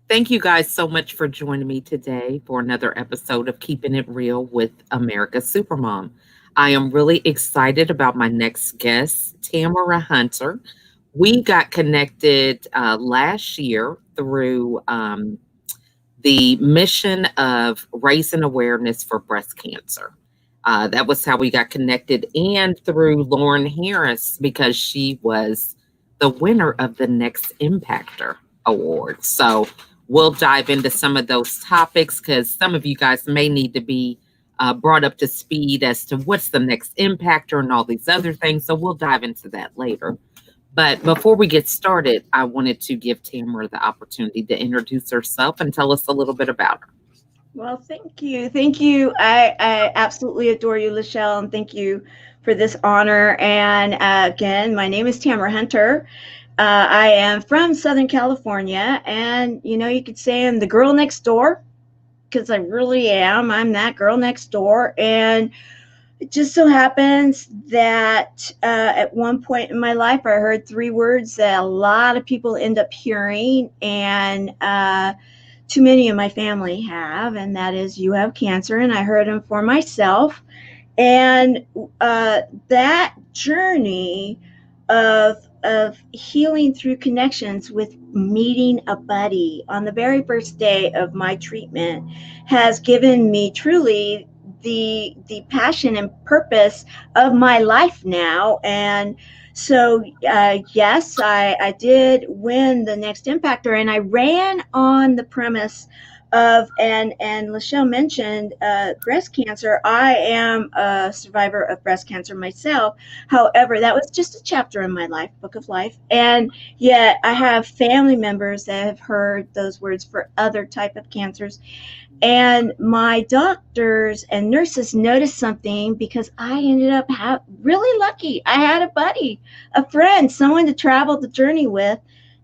Thank you guys so much for joining me today for another episode of Keeping It Real with America's Supermom. I am really excited about my next guest, Tamara Hunter. We got connected last year through the mission of raising awareness for breast cancer. That was how we got connected, and through Lauren Harris because she was the winner of the Next Impactor Award. So we'll dive into some of those topics because some of you guys may need to be brought up to speed as to what's the next impactor and all these other things. So we'll dive into that later. But before we get started, I wanted to give Tamara the opportunity to introduce herself and tell us a little bit about her. Well, thank you. Thank you. I absolutely adore you, Lachelle, and thank you for this honor. And again, my name is Tamara Hunter. I am from Southern California, and you could say I'm the girl next door because I really am. I'm that girl next door. And it just so happens that at one point in my life, I heard three words that a lot of people end up hearing, and too many of my family have, and that is, you have cancer. And I heard them for myself. And that journey of healing through connections with meeting a buddy on the very first day of my treatment has given me truly the passion and purpose of my life now. And so yes, I did win the Next Impactor, and I ran on the premise of, and Lachelle mentioned breast cancer. I am a survivor of breast cancer myself. However, that was just a chapter in my life, book of life. And yet I have family members that have heard those words for other type of cancers. And my doctors and nurses noticed something because I ended up really lucky. I had a buddy, a friend, someone to travel the journey with,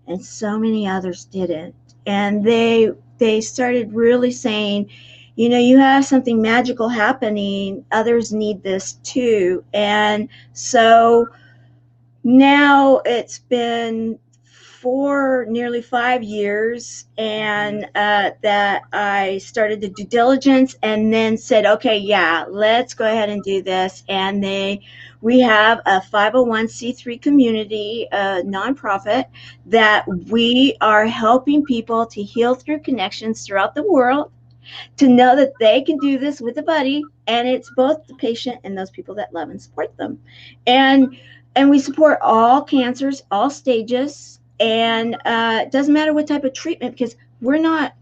and so many others didn't. And they started really saying, you have something magical happening. Others need this too. And so now it's been nearly 5 years, and that I started the due diligence and then said, okay, yeah, let's go ahead and do this. And we have a 501c3 community, a nonprofit, that we are helping people to heal through connections throughout the world, to know that they can do this with a buddy, and it's both the patient and those people that love and support them. And we support all cancers, all stages, and it doesn't matter what type of treatment, because we're not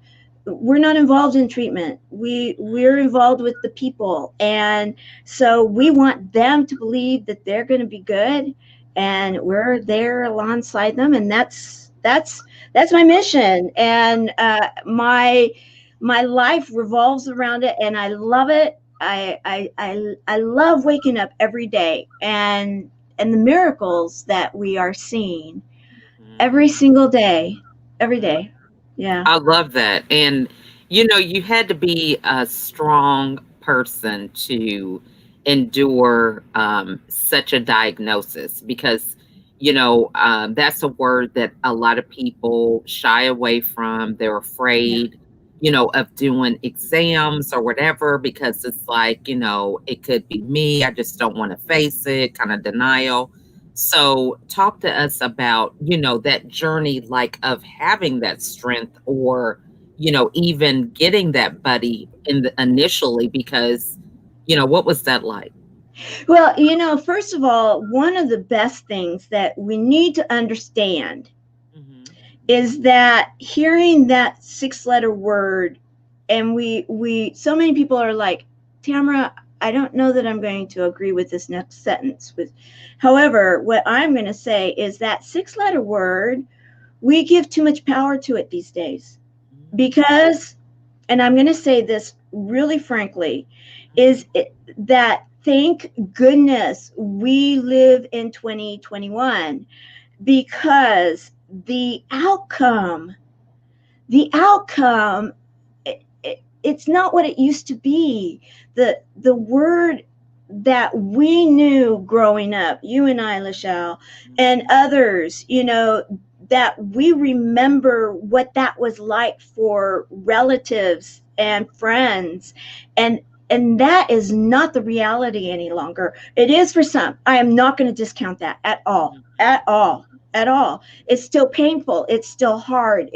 involved in treatment. We're involved with the people, and so we want them to believe that they're going to be good, and we're there alongside them. And that's my mission, and my life revolves around it, and I love it. I love waking up every day and the miracles that we are seeing every single day, every day. Yeah. I love that. And, you had to be a strong person to endure such a diagnosis because, that's a word that a lot of people shy away from. They're Yeah. afraid, of doing exams or whatever because it's like, it could be me. I just don't want to face it, kind of denial. So talk to us about, that journey like of having that strength or, even getting that buddy initially because, what was that like? Well, first of all, one of the best things that we need to understand Hmm. is that hearing that six-letter word, and we so many people are like, Tamara, I don't know that I'm going to agree with this next sentence. However, what I'm going to say is that six-letter word, we give too much power to it these days because, and I'm going to say this really frankly, is that thank goodness we live in 2021, because the outcome, it's not what it used to be. The word that we knew growing up, you and I, Lachelle, and others, that we remember what that was like for relatives and friends, and that is not the reality any longer. It is for some. I am not going to discount that at all, at all, at all. It's still painful. It's still hard.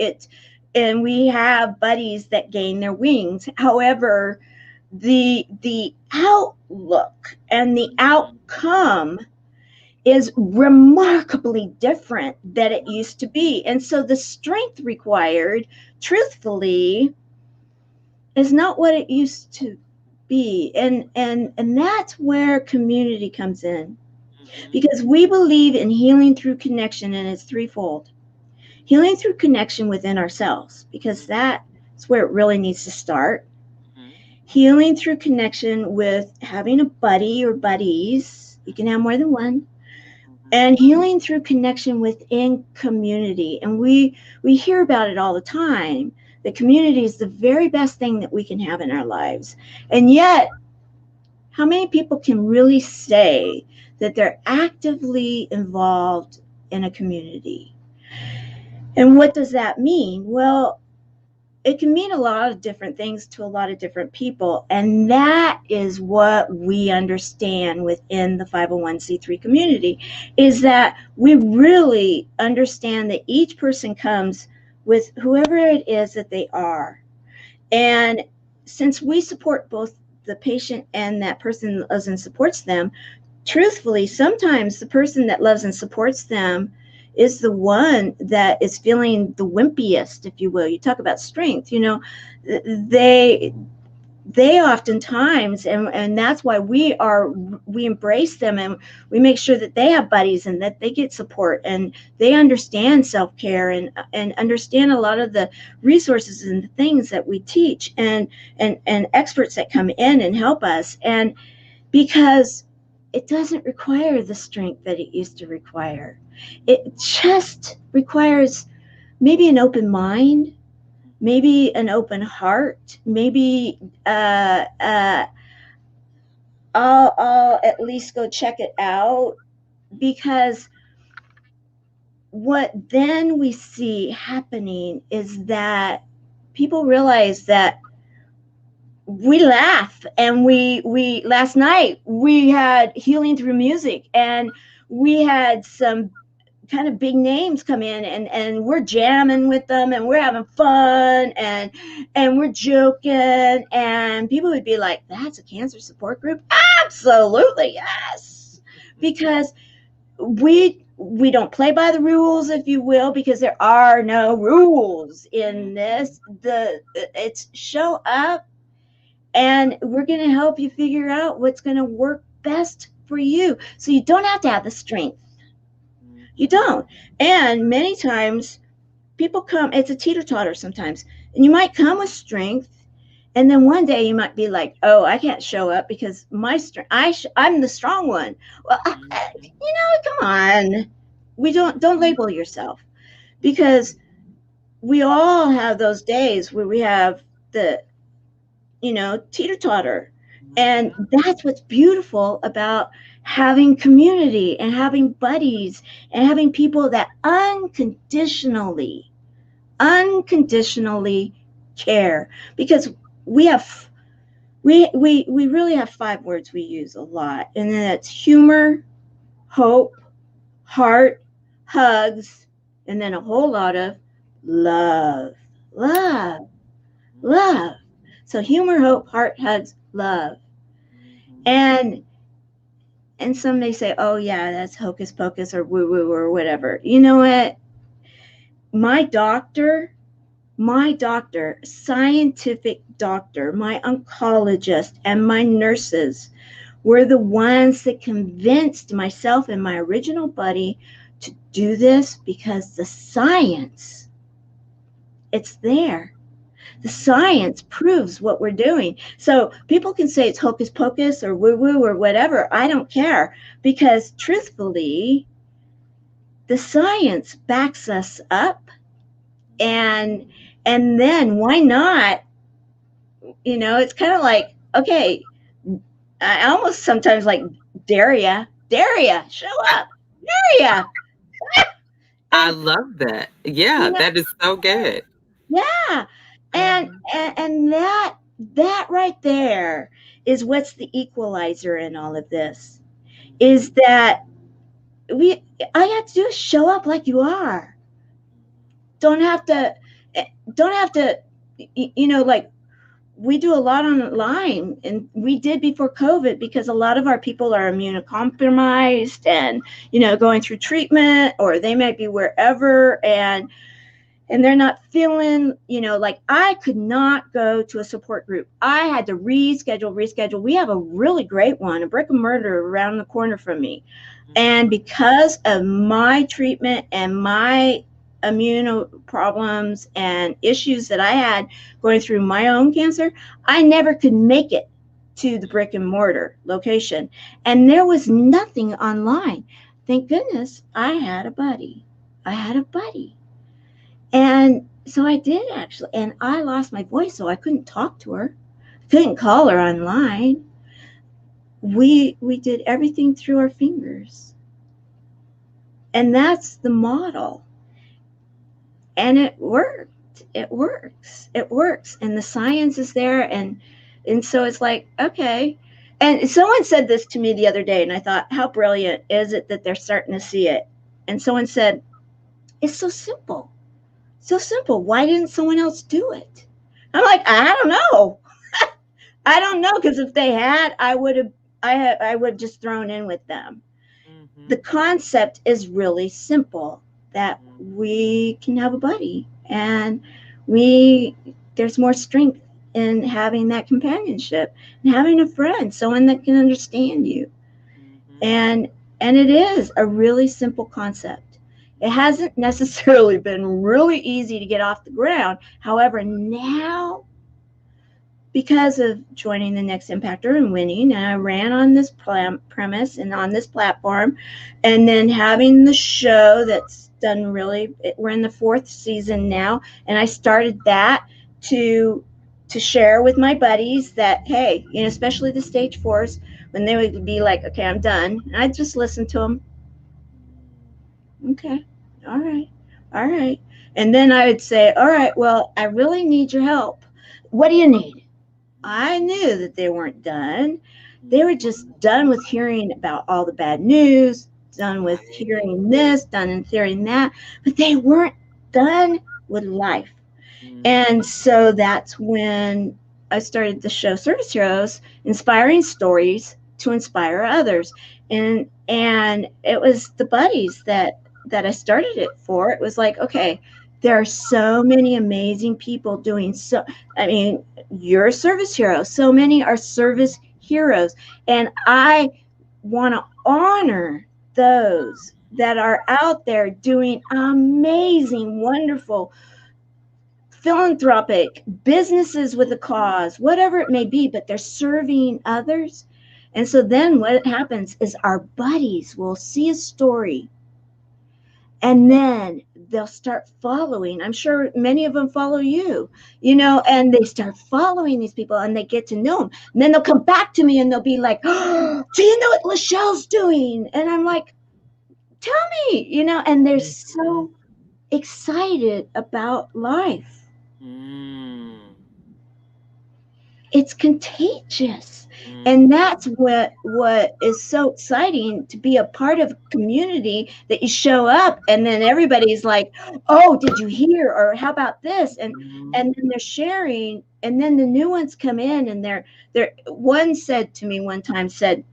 And we have buddies that gain their wings. However, the outlook and the outcome is remarkably different than it used to be. And so the strength required, truthfully, is not what it used to be. And that's where community comes in. Because we believe in healing through connection, and it's threefold. Healing through connection within ourselves, because that's where it really needs to start. Healing through connection with having a buddy or buddies. You can have more than one. And healing through connection within community. And we hear about it all the time. The community is the very best thing that we can have in our lives. And yet, how many people can really say that they're actively involved in a community? And what does that mean? Well, it can mean a lot of different things to a lot of different people. And that is what we understand within the 501c3 community, is that we really understand that each person comes with whoever it is that they are. And since we support both the patient and that person that loves and supports them, truthfully, sometimes the person that loves and supports them is the one that is feeling the wimpiest, if you will. You talk about strength, they oftentimes, and that's why we embrace them, and we make sure that they have buddies and that they get support and they understand self-care and understand a lot of the resources and the things that we teach, and experts that come in and help us. And because it doesn't require the strength that it used to require. It just requires maybe an open mind, maybe an open heart, maybe I'll at least go check it out. Because what then we see happening is that people realize that we laugh, and we last night we had healing through music, and we had some kind of big names come in, and we're jamming with them, and we're having fun, and we're joking, and people would be like, that's a cancer support group? Absolutely, yes. Because we don't play by the rules, if you will, because there are no rules in this. It's show up, and we're going to help you figure out what's going to work best for you. So you don't have to have the strength. You don't. And many times people come, it's a teeter-totter sometimes. And you might come with strength, and then one day you might be like, oh, I can't show up because my strength, I'm the strong one. Well, come on. Don't label yourself, because we all have those days where we have the teeter-totter. And that's what's beautiful about having community and having buddies and having people that unconditionally care. Because we really have 5 words we use a lot, and then it's humor, hope, heart, hugs, and then a whole lot of love. So humor, hope, heart, hugs, love. And some may say, oh yeah, that's hocus pocus or woo woo or whatever. You know what? My doctor, scientific doctor, my oncologist, and my nurses were the ones that convinced myself and my original buddy to do this, because the science, it's there. The science proves what we're doing. So people can say it's hocus pocus or woo woo or whatever. I don't care, because truthfully, the science backs us up. And then why not? It's kind of like, okay, I almost sometimes like, dare ya, show up, dare ya. I And love that. Yeah, you know, that is so good. yeah. And Mhm. and that right there is what's the equalizer in all of this, is Mhm. that we all you have to do is show up like you are. Don't have to don't have to like we do a lot online, and we did before COVID, because a lot of our people are immunocompromised and going through treatment, or they might be wherever, and they're not feeling, like I could not go to a support group. I had to reschedule. We have a really great one, a brick and mortar around the corner from me. And Mhm. because of my treatment and my immune problems and issues that I had going through my own cancer, I never could make it to the brick and mortar location. And there was nothing online. Thank goodness I had a buddy. I had a buddy. And so I did, actually. And I lost my voice, so I couldn't talk to her. Couldn't call her online. We did everything through our fingers. And that's the model. And it worked. It works. And the science is there, and so it's like, okay. And someone said this to me the other day, and I thought, how brilliant is it that they're starting to see it? And someone said, it's so simple. So simple. Why didn't someone else do it? I'm like, I don't know. I don't know, because if they had, I would have just thrown in with them. The Mhm. concept is really simple, that Mhm. we can have a buddy, and we there's more strength in having that companionship and having a friend, someone that can understand you. Mhm. And it is a really simple concept. It Mhm. hasn't necessarily been really easy to get off the ground. However, now, because of joining the Next Impactor and winning, and I ran on this premise and on this platform, and then having the show that's done really, we're in the fourth season now, and I started that to share with my buddies that, hey, especially the stage fours, when they would be like, okay, I'm done, and I'd just listen to them. Okay, all right, all right. And then I would say, all right, well, I really need your help. What do you need? I Mhm. knew that they weren't done. They were just Mhm. done with hearing about all the bad news, done with Right. hearing this, done with hearing that, but they weren't done with life. And Mhm. so that's when I started the show Service Heroes, inspiring stories to inspire others. And it was the buddies that I started it for. It was like, okay, there are so many amazing people doing so, I mean, you're a service hero. So many are service heroes. And I want to honor those that are out there doing amazing, wonderful, philanthropic businesses with a cause, whatever it may be, but they're serving others. And so then what happens is our buddies will see a story, and then they'll start following. I'm sure many of them follow you, and they start following these people, and they get to know them. And then they'll come back to me and they'll be like, oh, do you know what Lachelle's doing? And I'm like, tell me, and they're Mhm. so excited about life. Mm. It's contagious. And Mhm. that's what is so exciting, to be a part of a community that you show up, and then everybody's like, oh, did you hear, or how about this, and Mhm. then they're sharing, and then the new ones come in, and they're one said to me one time, said,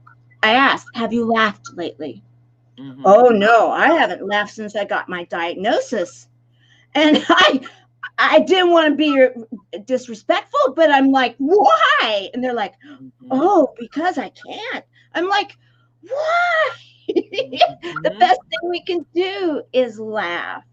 I asked, have you laughed lately? Oh, Mhm. no, I haven't laughed since I got my diagnosis. And I didn't want to be disrespectful, but I'm like, why? And they're like, Mhm. oh, because I can't. I'm like, why? The Mhm. best thing we can do is laugh.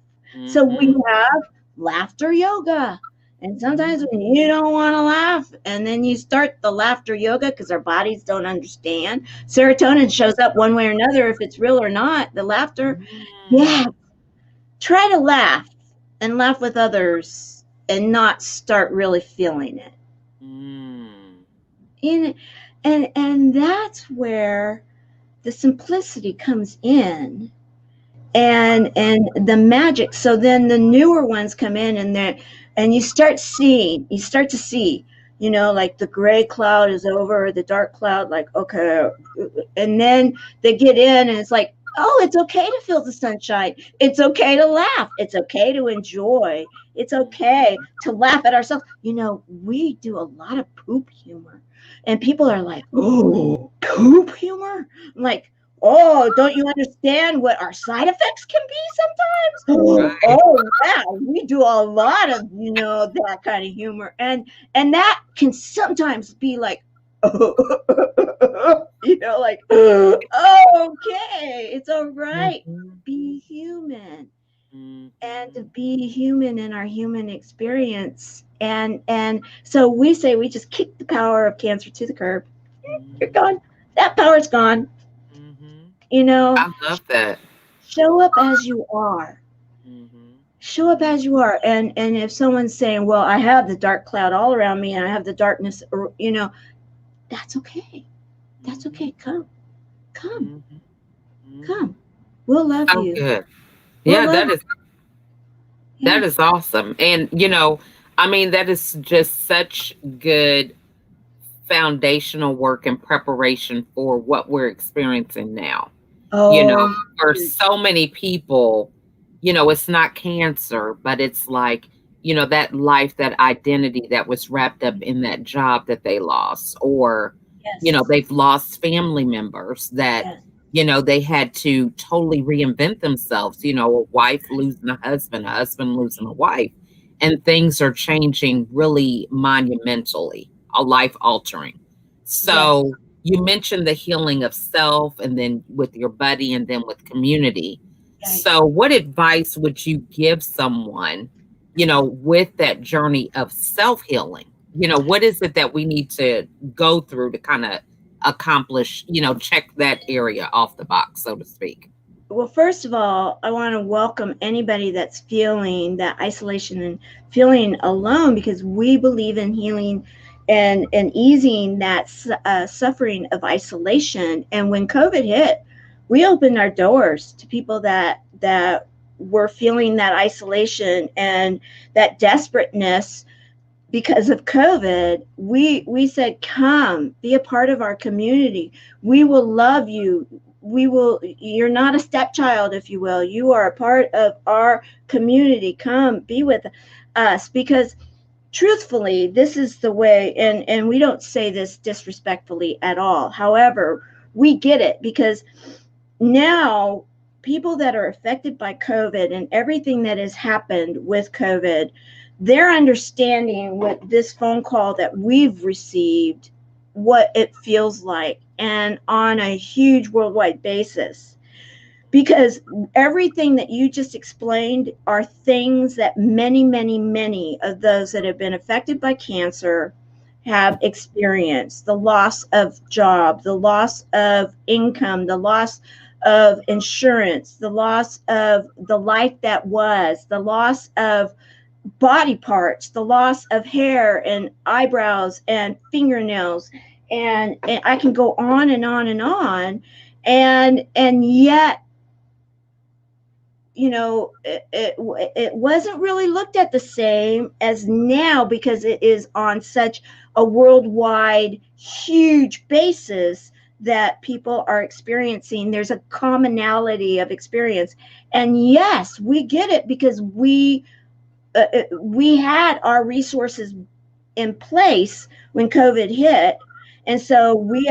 So we Mhm. have laughter yoga. And sometimes when you Mhm. don't want to laugh, and then you start the laughter yoga because our bodies don't understand, serotonin shows up one way or another, if it's real or not, the laughter. Yeah, Mm. try to laugh, and laugh with others, and not start really feeling it. Mm. In and that's where the simplicity comes in, and the magic. So then the newer ones come in, and you start to see, like the gray cloud is over, the dark cloud, like, okay. And then they get in, and it's like, oh, it's okay to feel the sunshine, it's okay to laugh, it's okay to enjoy, it's okay to laugh at ourselves. We do a lot of poop humor, and people are like, oh, poop humor. I'm like, oh, don't you understand what our side effects can be sometimes? Right. Oh, wow, we do a lot of, that kind of humor. And that can sometimes be like, like, okay, it's all right. Mhm. Be human. And to Mhm. be human in our human experience. And so we say we just kick the power of cancer to the curb. You're Mhm. gone. That power's gone. Mhm. You know, I love that. show up as you are. Mhm. Show up as you are. And if someone's saying, well, I have the dark cloud all around me and I have the darkness, that's okay. That's okay. Mhm. Come, Mhm. Mhm. come. We'll love So you. good. We'll Yeah, love you. that Yeah. is awesome. And I mean, that is just such good foundational work and preparation for what we're experiencing now. You know, Oh, for huge. so many people, it's not cancer, but it's like, that life, that identity that was wrapped up in that job that they lost, or, Yes. they've lost family members that, Yes. they had to totally reinvent themselves, a wife losing a husband losing a wife, and things are changing really monumentally, a life altering. Yes. So, you mentioned the healing of self and then with your buddy and then with community. Right. So, what advice would you give someone, with that journey of self healing? What is it that we need to go through to kind of accomplish, check that area off the box, so to speak? Well, first of all, I want to welcome anybody that's feeling that isolation and feeling alone, because we believe in healing and easing that suffering of isolation. And when COVID hit, we opened our doors to people that were feeling that isolation and that desperateness because of COVID. We said, come be a part of our community. We will love you. You're not a stepchild, if you will. You are a part of our community. Come be with us, because truthfully, this is the way, and we don't say this disrespectfully at all. However, we get it, because now people that are affected by COVID and everything that has happened with COVID, they're understanding with this phone call that we've received what it feels like, and on a huge worldwide basis. Because everything that you just explained are things that many, many, many of those that have been affected by cancer have experienced: the loss of job, the loss of income, the loss of insurance, the loss of the life that was, the loss of body parts, the loss of hair and eyebrows and fingernails, and I can go on and on and on. And yet, it wasn't really looked at the same as now, because it is on such a worldwide huge basis that people are experiencing. There's a commonality of experience. And yes, we get it, because we had our resources in place when COVID hit. And so we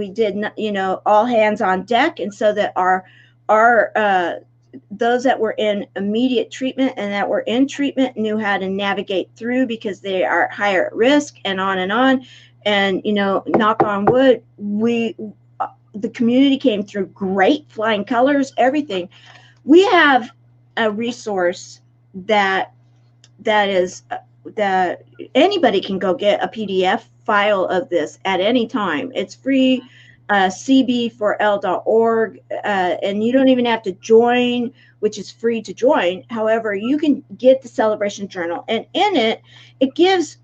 did, all hands on deck. And so that our those that were in immediate treatment and that were in treatment knew how to navigate through, because they are higher at risk, and on and on. And, knock on wood, the community came through great, flying colors, everything. We have a resource that that is that anybody can go get a PDF file of this at any time. It's free, cb4l.org, and you don't even have to join, which is free to join. However, you can get the celebration journal, and in it, it gives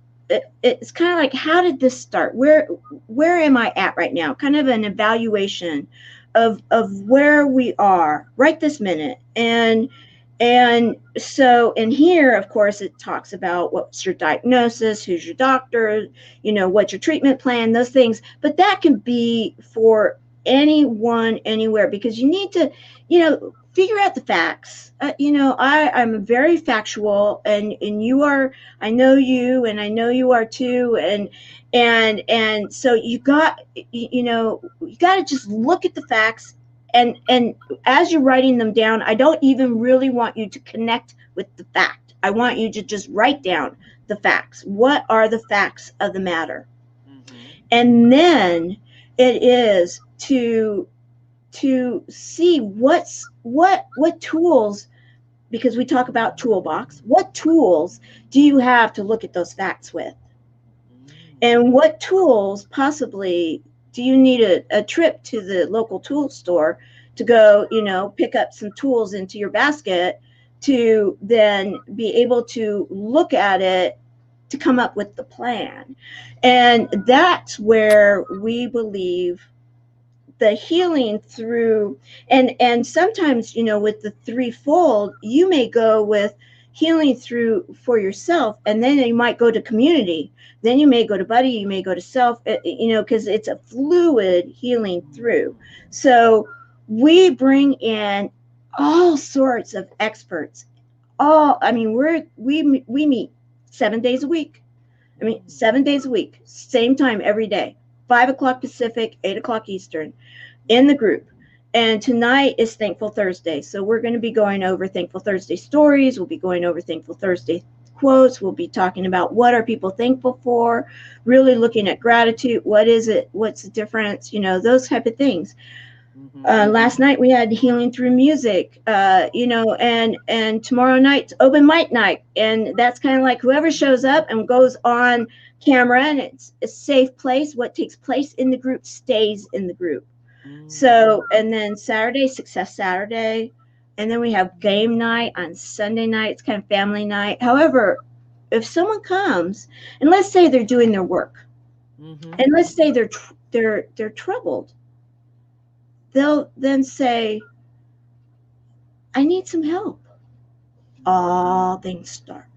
it's kind of like, how did this start? Where am I at right now? Kind of an evaluation of where we are right this minute. And so in here, of course, it talks about what's your diagnosis, who's your doctor, what's your treatment plan, those things. But that can be for anyone, anywhere, because you need to, figure out the facts. I'm very factual, and you are. I know you, and I know you are too, and so you got to just look at the facts, and as you're writing them down, I don't even really want you to connect with the fact. I want you to just write down the facts. What are the facts of the matter? Mm-hmm. And then it is to see what tools, because we talk about toolbox, what tools do you have to look at those facts with? And what tools possibly do you need a trip to the local tool store to go, pick up some tools into your basket to then be able to look at it to come up with the plan. And that's where we believe the healing through, and sometimes, with the threefold, you may go with healing through for yourself, and then you might go to community, then you may go to buddy, you may go to self, because it's a fluid healing through. So we bring in all sorts of experts. We meet 7 days a week. 7 days a week, same time every day, 5 o'clock Pacific, 8 o'clock Eastern, in the group. And tonight is Thankful Thursday. So we're going to be going over Thankful Thursday stories. We'll be going over Thankful Thursday quotes. We'll be talking about what are people thankful for, really looking at gratitude. What is it? What's the difference? Those type of things. Last night we had healing through music, and tomorrow night's open mic night, and that's kind of like whoever shows up and goes on camera, and it's a safe place. What takes place in the group stays in the group. So, and then Saturday, Success Saturday, and then we have game night on Sunday night. It's kind of family night. However, if someone comes and let's say they're doing their work, and let's say they're troubled, they'll then say, I need some help. All things start.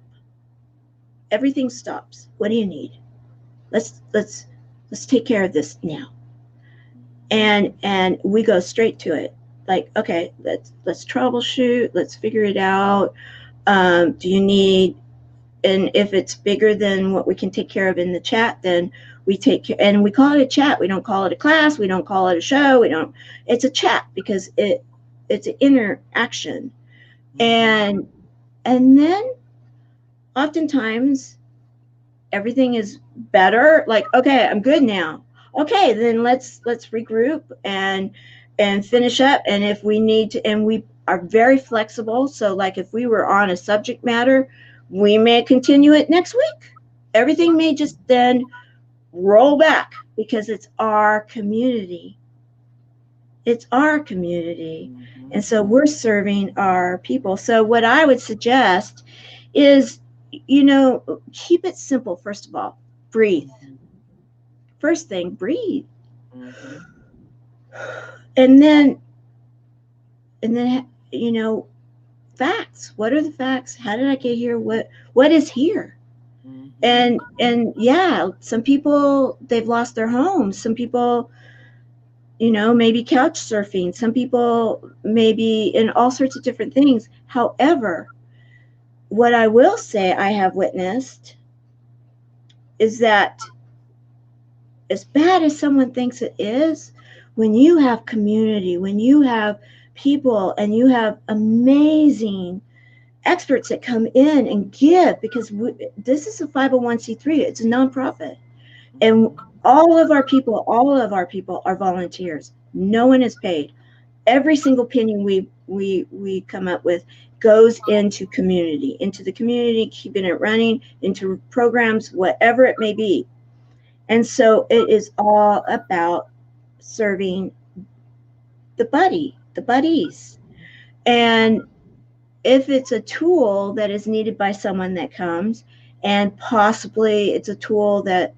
Everything stops. What do you need? Let's take care of this now. And we go straight to it. Like, okay, let's troubleshoot. Let's figure it out. Do you need? And if it's bigger than what we can take care of in the chat, then we take care, and we call it a chat. We don't call it a class. We don't call it a show. It's a chat because it's an interaction. And then oftentimes everything is better. Like, okay, I'm good now. Okay, then let's regroup and finish up. And if we need to, and we are very flexible. So like if we were on a subject matter, we may continue it next week. Everything may just then roll back because it's our community. It's our community. And so we're serving our people. So what I would suggest is, keep it simple. First of all, breathe. First thing, breathe. And then, facts. What are the facts? How did I get here? What is here? And yeah, some people, they've lost their homes. Some people, maybe couch surfing. Some people maybe in all sorts of different things. However, what I will say I have witnessed is that as bad as someone thinks it is, when you have community, when you have people and you have amazing experts that come in and give, because this is a 501c3, it's a nonprofit, and all of our people are volunteers. No one is paid. Every single penny we come up with goes into the community, keeping it running, into programs, whatever it may be. And so it is all about serving the buddies. And if it's a tool that is needed by someone that comes, and possibly it's a tool that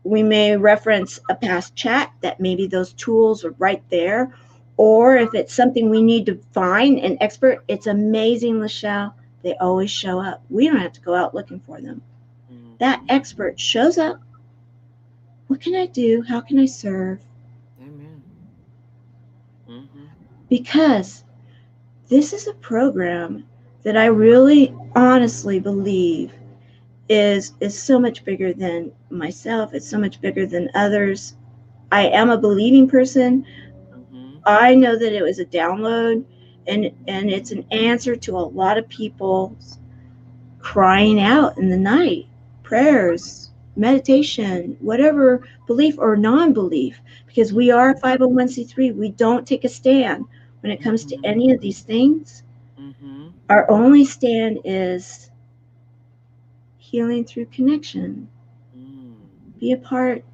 we may reference a past chat that maybe those tools are right there. Or if it's something we need to find an expert, it's amazing, Lachelle. They always show up. We don't have to go out looking for them. That Mm-hmm. expert shows up. What can I do? How can I serve? Amen. Mm-hmm. Because this is a program that I really honestly believe is so much bigger than myself. It's so much bigger than others. I am a believing person. Mm-hmm. I know that it was a download, and it's an answer to a lot of people crying out in the night, Yeah. prayers, meditation, whatever belief or non-belief, because we are Mm-hmm. 501c3. We don't take a stand when it comes to Mm-hmm. any of these things. Mm-hmm. Our only stand is healing through connection. Mm. Be a part,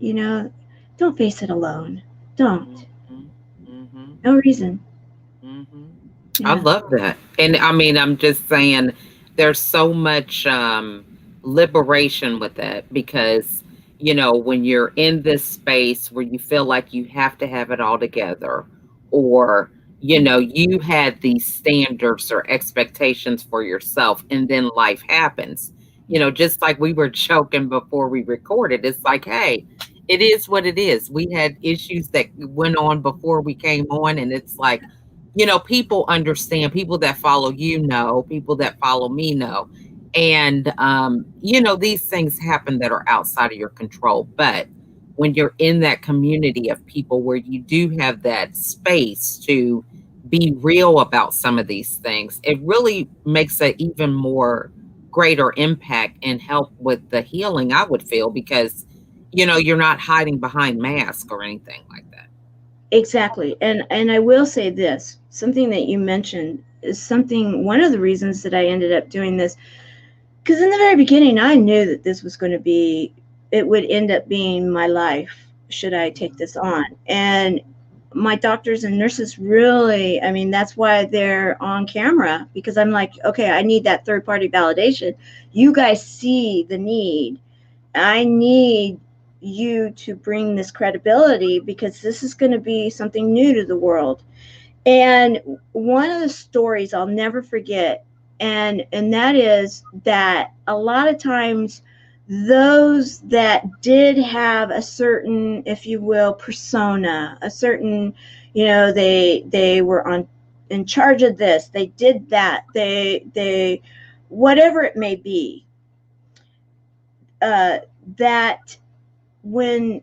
don't face it alone. Don't. Mm-hmm. Mm-hmm. No reason. Mm-hmm. I Yeah. love that. And I mean, I'm just saying there's so much liberation with that because, when you're in this space where you feel like you have to have it all together, or, you had these standards or expectations for yourself, and then life happens. Just like we were joking before we recorded, it's like, hey, it is what it is. We had issues that went on before we came on, and it's like, people understand, people that follow people that follow me know. And, these things happen that are outside of your control. But when you're in that community of people where you do have that space to be real about some of these things, it really makes an even more greater impact and help with the healing, I would feel, because, you're not hiding behind mask or anything like that. Exactly. And I will say this, something that you mentioned is something, one of the reasons that I ended up doing this, because in the very beginning I knew that this was going to be, it would end up being my life should I take Mhm. this on. And my doctors and nurses really, I mean, that's why they're on camera, because I'm like, okay, I need that third party validation. You guys see the need. I need you to bring this credibility because this is going to be something new to the world. And one of the stories I'll never forget, and that is that a lot of times those that did have a certain, if you will, persona, a certain, they were on in charge of this, they did that, they whatever it may be, uh, that when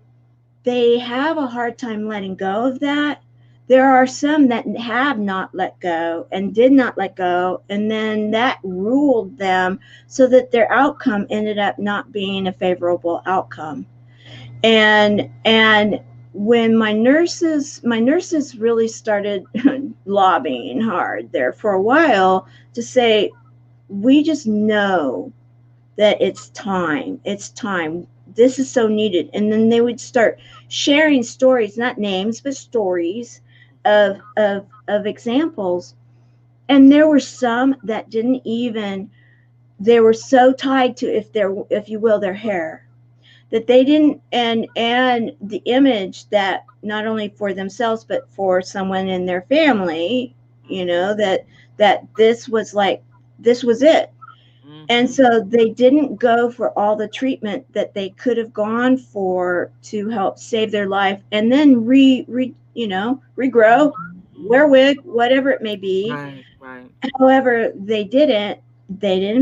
they have a hard time letting go of that, there are some that have not let go and did not let go, and then that ruled them so that their outcome ended up not being a favorable outcome. And when my nurses really started lobbying hard there for a while to say, we just know that it's time, this is so needed. And then they would start sharing stories, not names but stories of Mhm. examples. And there were some that didn't even, they were so tied to, if you will, their hair, that they didn't, and the image that not only for themselves but for someone in their family, Mhm. that this was like, this was it. And Mhm. so they didn't go for all the treatment that they could have gone for to help save their life, and then regrow, wear a Mhm. wig, whatever it may be. Right, right. However, they didn't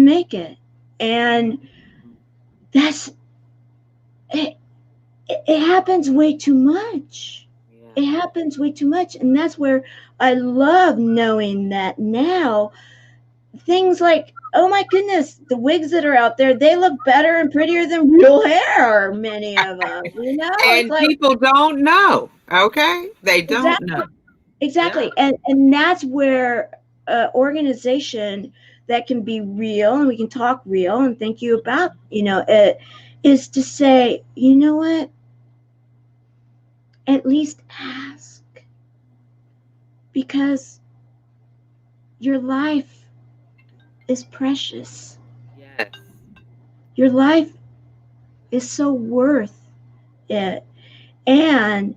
make it. And Mhm. that's it, it happens way too much. It Yeah. happens way too much. And that's where I love knowing that now things like, oh my goodness, the wigs that are out there, they look better and prettier than real hair, many of them. It's And like, people don't know, okay? They don't exactly, know. Yeah. exactly. And that's where organization that can be real, and we can talk real, and thank you about, it, is to say, you know what, at least ask, because your life is precious. Yes. Your life is so worth it. And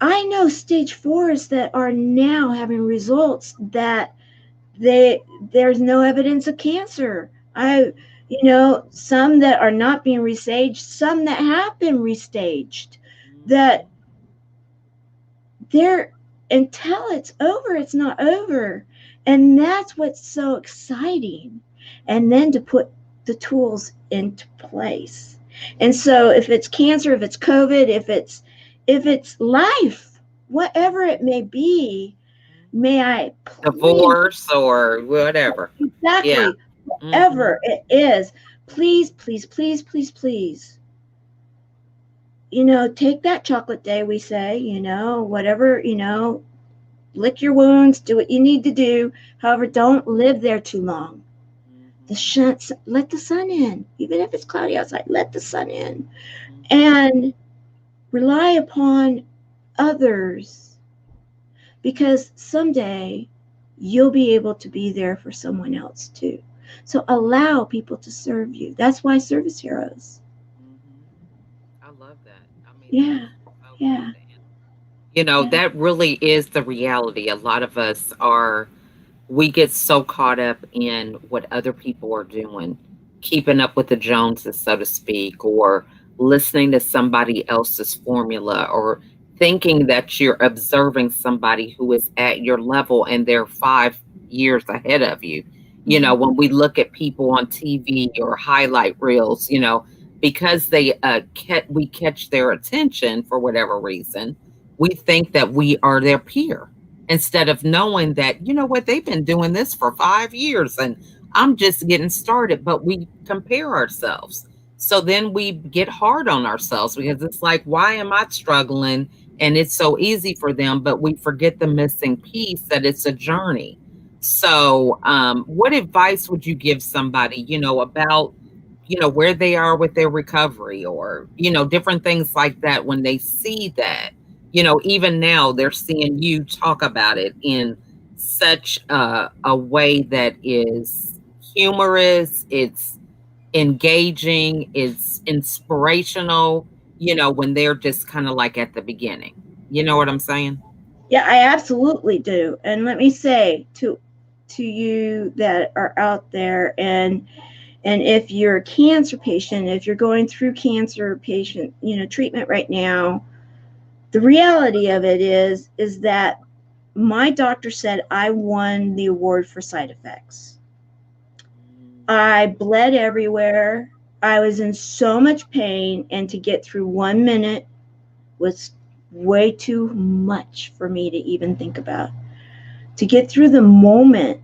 I know stage fours that are now having results that there's no evidence of cancer. Some that are not being restaged, some that have been restaged, that they're, until it's over, it's not over. And that's what's so exciting. And then to put the tools into place. And so if it's cancer, if it's COVID, if it's life, whatever it may be, may I please, Divorce or whatever. Yeah. exactly, Mhm. whatever it is, please, please, please, please, please, take that chocolate day, we say, whatever, lick your wounds, do what you need to do. However, don't live there too long. Mhm. Let the sun in, even if it's cloudy outside. Let the sun in, Mhm. and rely upon others, because someday you'll be able to be there for someone else too. So allow people to serve you. That's why service heroes. Mhm. I love that. I mean, that's Yeah, so yeah, good. You know, yeah. that really is the reality. A lot of us are, we get so caught up in what other people are doing, keeping up with the Joneses, so to speak, or listening to somebody else's formula, or thinking that you're observing somebody who is at your level and they're 5 years ahead of you. You know, Mm-hmm. when we look at people on TV or highlight reels, because we catch their attention for whatever reason, we think that we are their peer instead of knowing that, what, they've been doing this for 5 years and I'm just getting started. But we compare ourselves. So then we get hard on ourselves because it's like, why am I struggling? And it's so easy for them, but we forget the missing piece that it's a journey. So, what advice would you give somebody, about, where they are with their recovery or, different things like that when they see that? Even now they're seeing you talk about it in such a way that is humorous, it's engaging, it's inspirational, when they're just kind of like at the beginning. You know what I'm saying? Yeah, I absolutely do. And let me say to you that are out there, and if you're a cancer patient, if you're going through cancer patient, treatment right now, the reality of it is that my doctor said I won the award for side effects. I bled everywhere. I was in so much pain, and to get through 1 minute was way too much for me to even think about. To get through the moment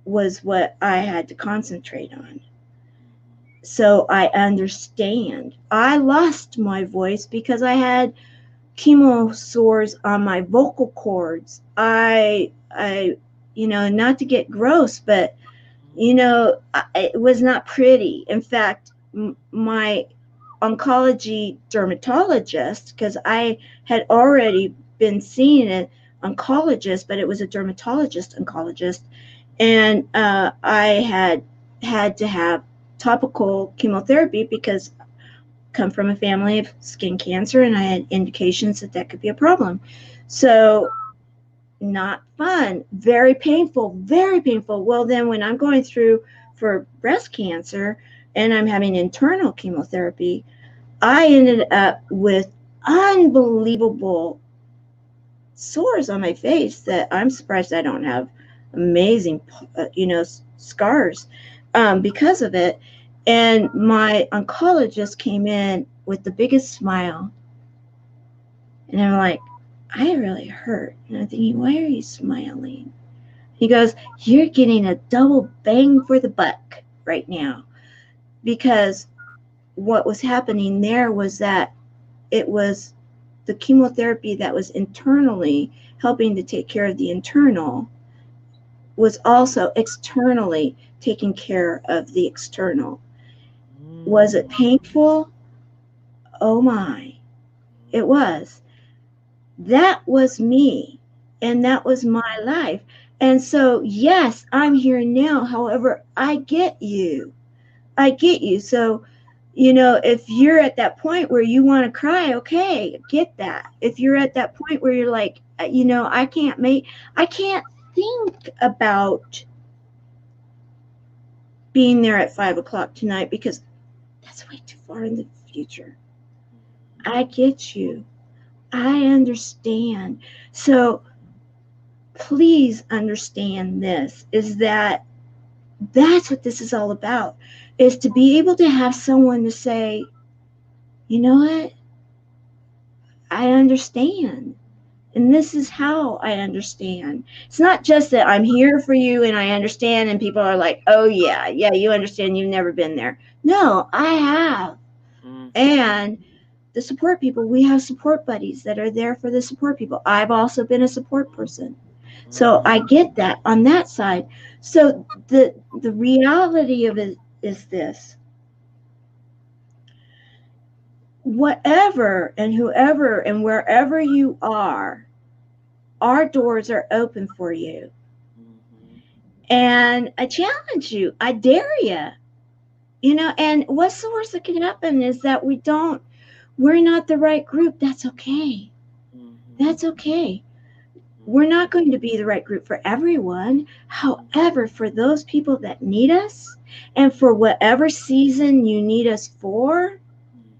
was what I had to concentrate on. So I understand. I lost my voice because I had chemo sores on my vocal cords. Not to get gross, but it was not pretty. In fact, my oncology dermatologist, because I had already been seeing an oncologist, but it was a dermatologist oncologist, and I had to have topical chemotherapy because I come from a family of skin cancer, and I had indications that that could be a problem. So not fun, very painful, very painful. Well, then when I'm going through for breast cancer and I'm having internal chemotherapy, I ended up with unbelievable sores on my face that I'm surprised I don't have amazing, scars because of it. And my oncologist came in with the biggest smile, and I'm like, I really hurt. And I'm thinking, why are you smiling? He goes, you're getting a double bang for the buck right now, because what was happening there was that it was the chemotherapy that was internally helping to take care of the internal was also externally taking care of the external. Was it painful? Oh my, it was. That was me, and that was my life. And so, yes, I'm here now. However, I get you. I get you. So If you're at that point where you want to cry, okay, get that. If you're at that point where you're like, I can't think about being there at 5 o'clock tonight because that's way too far in the future. I get you. I understand. So please understand this is that that's what this is all about, is to be able to have someone to say, you know what? I understand. And this is how I understand. It's not just that I'm here for you and I understand, and people are like, oh, yeah, yeah, you understand. You've never been there. No, I have. Mhm. And the support people, we have support buddies that are there for the support people. I've also been a support person. So I Mhm. get that on that side. So the reality of it is this: whatever and whoever and wherever you are, our doors are open for you. Mhm. And I challenge you, I dare you. And what's the worst that can happen is that we're not the right group. That's okay. Mhm. That's okay. We're not Mhm. going to be the right group for everyone. However, for those people that need us, and for whatever season you need us for,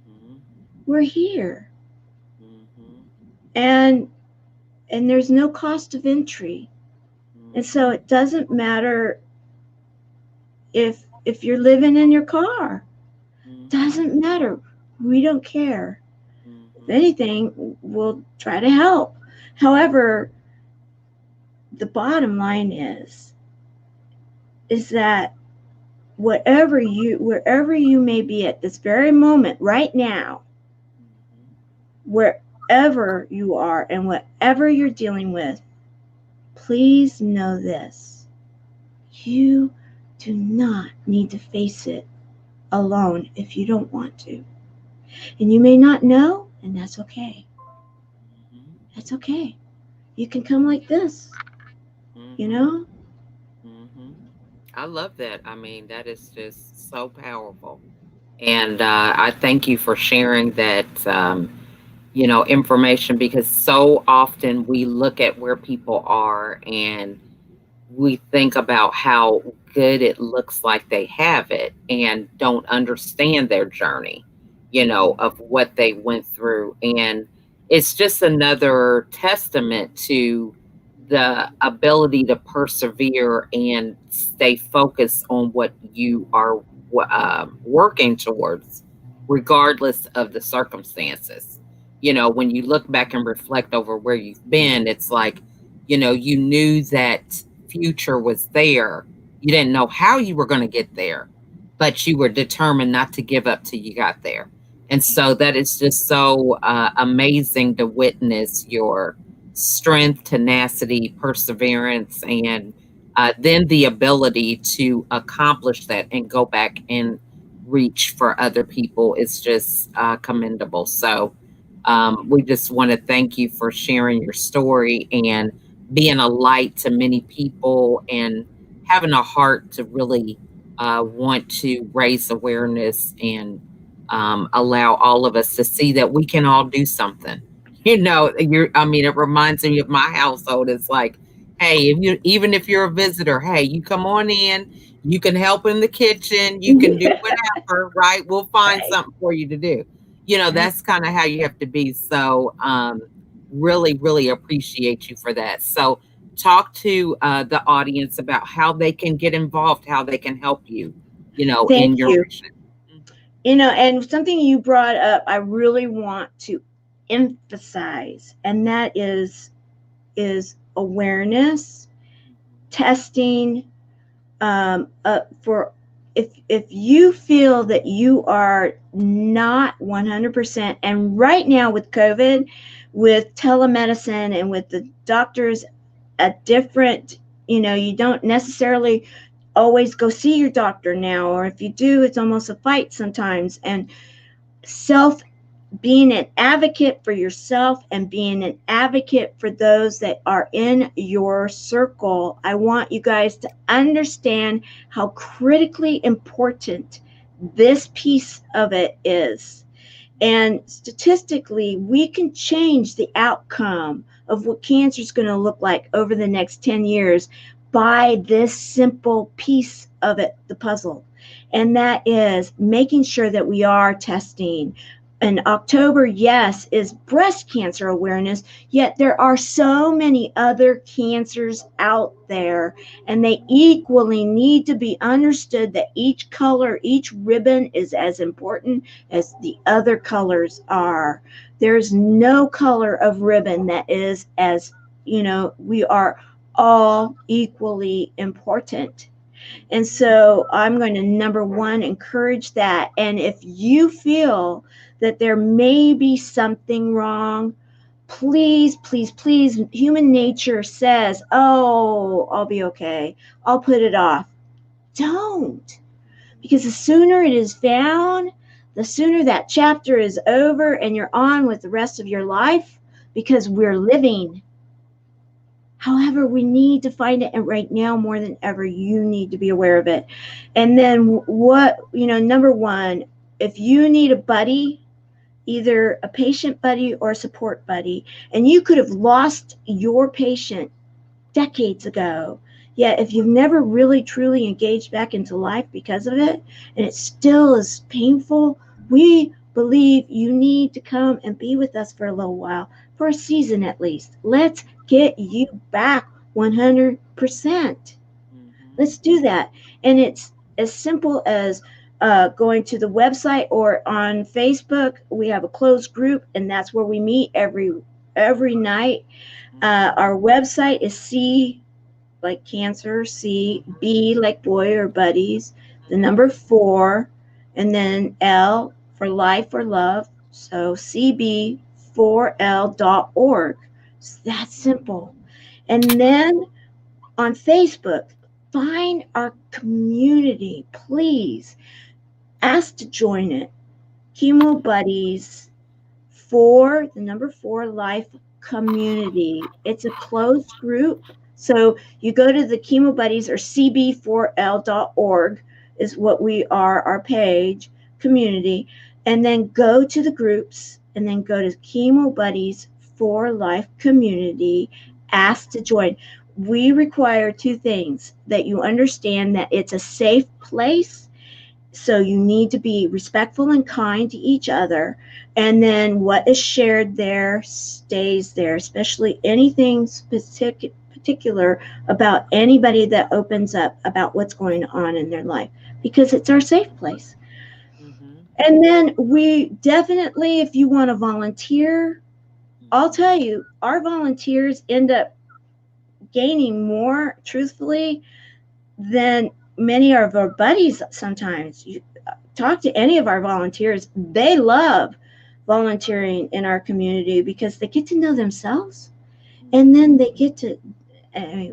Mhm. we're here. Mhm. And there's no cost of entry. And so Mhm. it doesn't matter if you're living in your car. Mhm. Doesn't matter. We don't care. If Mhm. anything, we'll try to help. However, the bottom line is that wherever you may be at this very moment right now, Mhm. wherever you are and whatever you're dealing with, please know this: you do not need to face it alone if you don't want to. And you may not know, and that's okay. Mhm. That's okay. You can come like this, you Mhm. know? Mhm. I love that. I mean, that is just so powerful. And I thank you for sharing that, information, because so often we look at where people are and we think about how good it looks like they have it and don't understand their journey, of what they went through. And it's just another testament to the ability to persevere and stay focused on what you are working towards, regardless of the circumstances. When you look back and reflect over where you've been, it's like, you knew that future was there. You didn't know how you were going to get there, but you were determined not to give up till you got there. And so that is just so amazing to witness your strength, tenacity, perseverance, and then the ability to accomplish that and go back and reach for other people is just commendable. So we just want to thank you for sharing your story and being a light to many people and having a heart to really want to raise awareness and allow all of us to see that we can all do something. I mean, it reminds me of my household. It's like, hey, even if you're a visitor, hey, you come on in, you can help in the kitchen, you can do whatever, right? We'll find Right, something for you to do. right. That's kind of how you have to be. So, really, really appreciate you for that. So, talk to the audience about how they can get involved, how they can help you, Thank in your you. mission. And something you brought up, I really want to emphasize, and that is awareness, testing, for if you feel that you are not 100%, and right now with COVID, with telemedicine and with the doctors a different, you don't necessarily always go see your doctor now, or if you do, it's almost a fight sometimes. And self being an advocate for yourself and being an advocate for those that are in your circle, I want you guys to understand how critically important this piece of it is. And statistically, we can change the outcome of what cancer is going to look like over the next 10 years by this simple piece of it, the puzzle. And that is making sure that we are testing. And October, yes, is breast cancer awareness, yet there are so many other cancers out there, and they equally need to be understood that each color, each ribbon is as important as the other colors are. There's no color of ribbon that is as, we are all equally important. And so I'm going to, number one, encourage that. And if you feel that there may be something wrong, please, please, please, human nature says, oh, I'll be okay, I'll put it off. Don't. Because the sooner it is found, the sooner that chapter is over and you're on with the rest of your life, because we're living. However, we need to find it, and right now more than ever, you need to be aware of it. And then number one, if you need a buddy, either a patient buddy or a support buddy, and you could have lost your patient decades ago, yet if you've never really truly engaged back into life because of it, and it still is painful, we believe you need to come and be with us for a little while, for a season at least. Let's get you back 100%. Mhm. Let's do that. And it's as simple as going to the website or on Facebook. We have a closed group, and that's where we meet every night. Mhm. Our website is C like cancer, C, Mhm. B like boy or buddies, the Mhm. number 4, and then L for life or love. So cb4l.org. So that's Mhm. simple. And then on Facebook, find our community. Please ask to join it. Chemo Buddies for the number 4 life community. It's a closed group. So you go to the Chemo Buddies or cb4l.org is what we are, our page community, and then go to the groups and then go to Chemo Buddies for Life community, ask to join. We require two things: that you understand that it's a safe place, so you need to be respectful and kind to each other. And then what is shared there stays there, especially anything particular about anybody that opens up about what's going on in their life, because it's our safe place. Mhm. And then we definitely, if you want to volunteer, I'll tell Mhm. you, our volunteers end up gaining more, truthfully, than many of our buddies sometimes. You talk to any of our volunteers, they love volunteering in our community because they get to know themselves, and then Mhm. they get to, uh,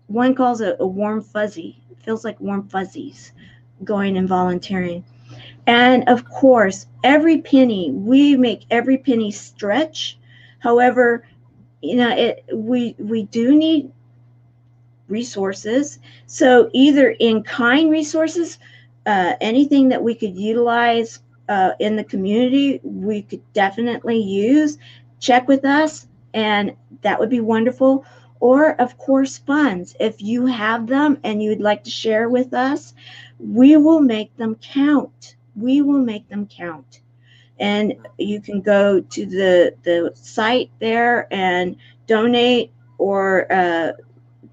one calls it a warm fuzzy. It feels like warm fuzzies going and volunteering. And of course, every penny, we make every penny stretch. However, we do need resources. So either in kind resources, anything that we could utilize in the community, we could definitely use. Check with us, and that would be wonderful. Or, of course, funds. If you have them and you would like to share with us, we will make them count. We will make them count. And you can go to the site there and donate, or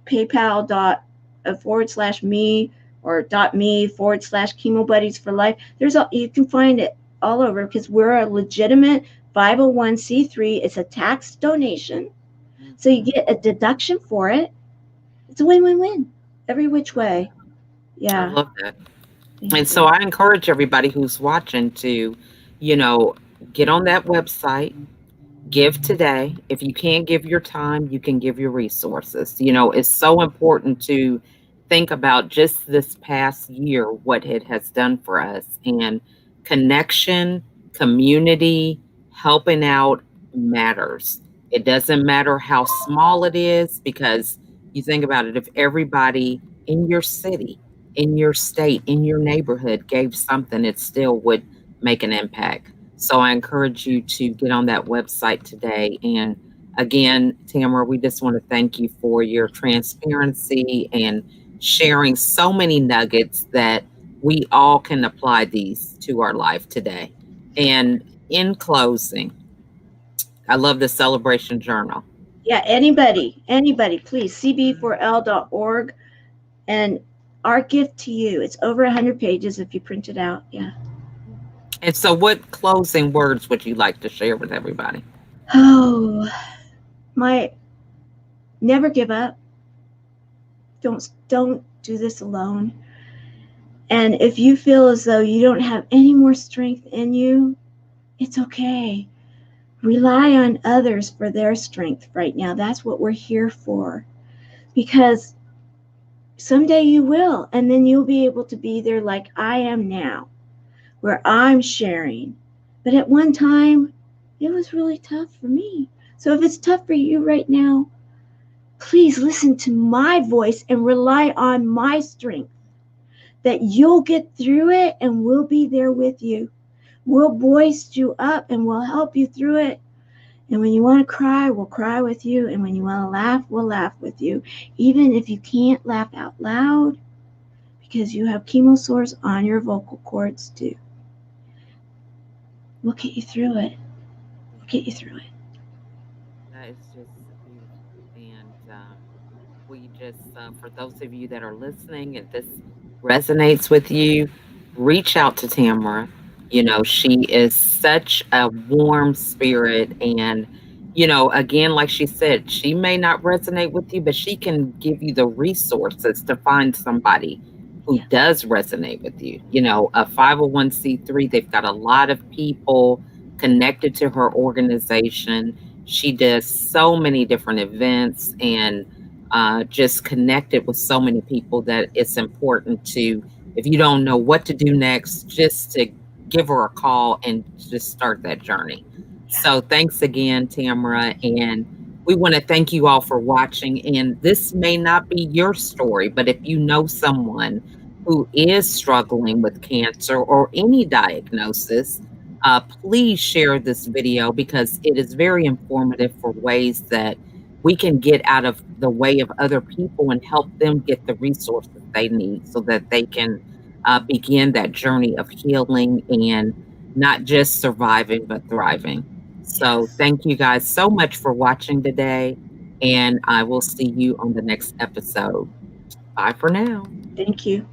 PayPal dot / me, or .me / chemo buddies for life. You can find it all over, because we're a legitimate 501c3. It's a tax donation, so you Mhm. get a deduction for it. It's a win-win-win every which Love way. that. I Yeah, love that. And thank so you. I encourage everybody who's watching to, you know, get on that website, give today. If you can't give your time, you can give your resources. It's so important to think about just this past year, what it has done for us. And connection, community, helping out matters. It doesn't matter how small it is, because you think about it, if everybody in your city in your state, in your neighborhood, gave something, it still would make an impact. So I encourage you to get on that website today. And again, Tamara, we just want to thank you for your transparency and sharing so many nuggets that we all can apply these to our life today. And in closing, I love the celebration journal. Yeah, anybody, please, cb4l.org. And our gift to you, it's over 100 pages if you print it out. Yeah. And so, what closing words would you like to share with everybody? Oh, my, never give up. Don't do this alone. And if you feel as though you don't have any more strength in you, it's okay. Rely on others for their strength right now. That's what we're here for. Because someday you will, and then you'll be able to be there like I am now, where I'm sharing. But at one time, it was really tough for me. So if it's tough for you right now, please listen to my voice and rely on my strength, that you'll get through it and we'll be there with you. We'll boist you up and we'll help you through it. And when you want to cry, we'll cry with you. And when you want to laugh, we'll laugh with you. Even if you can't laugh out loud because you have chemo sores on your vocal cords too. We'll get you through it. We'll get you through it. That is just beautiful. And we just, for those of you that are listening, if this resonates with you, reach out to Tamara. You know, she is such a warm spirit. And, you know, again, like she said, she may not resonate with you, but she can give you the resources to find somebody who Yeah. does resonate with you. You know, a 501c3, they've got a lot of people connected to her organization. She does so many different events and just connected with so many people that it's important to, if you don't know what to do next, just to give her a call and just start that journey. Yeah. So thanks again, Tamara. And we want to thank you all for watching. And this may not be your story, but if you know someone who is struggling with cancer or any diagnosis, please share this video because it is very informative for ways that we can get out of the way of other people and help them get the resources they need so that they can begin that journey of healing and not just surviving, but thriving. So, Yes. thank you guys so much for watching today, and I will see you on the next episode. Bye for now. Thank you.